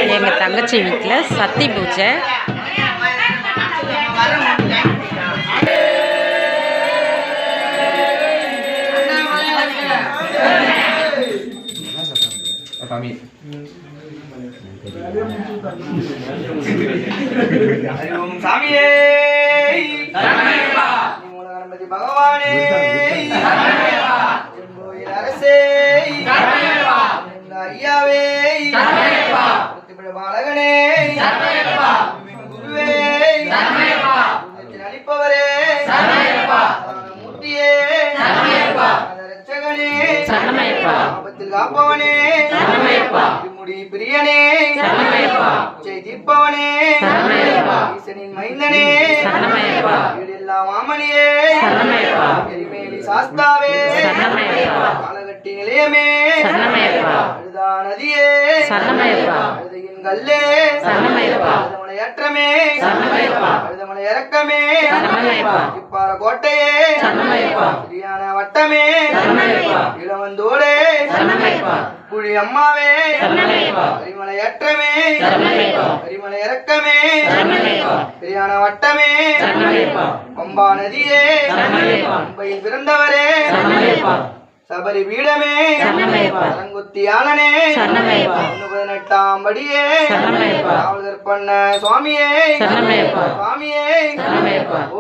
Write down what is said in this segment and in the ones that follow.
எங்க தங்கச்சி வீட்டுல சத்தி பூஜை. சாமியே கணபதி பகவானே அரசே ஐயாவே பாலகனே குருவே நடிப்பவரே மூர்த்தியே ரட்சகனே ஆபத்தில் காப்பவனே முடி பிரியனே ஜெயிப்பவனே ஈசனின் மைந்தனே எல்லாம் மாமணியே எரிமேலி சாஸ்தாவே காலகட்டி நிலையமே அழுதா நதியே அழுதையின் கல்லே அழுதமலையற்றமே அழுதமலை இறக்கமே இப்பார கோட்டையே சரியான வட்டமே இளவந்தோடே குழி அம்மாவே கரிமலை ஏற்றமே கரிமலை இறக்கமே சரியான வட்டமே பம்பா நதியே பம்பையில் பிறந்தவரே சபரி பீடமே அரங்குத்தியானே 18ஆம் படியே காவலர் பண்ண சுவாமியே சுவாமியே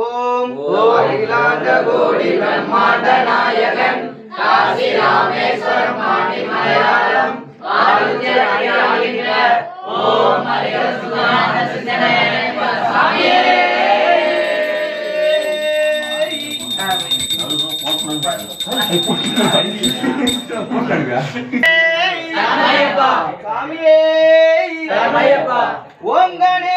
ஓம் அகிலாண்ட கோடி பிரம்மாண்ட நாயகன் காசி ராமேஸ்வரம் மாணி மலையாளம் ஓம் ஹரிஹர சுதான சிந்தனை சுவாமியே ஓம் கணே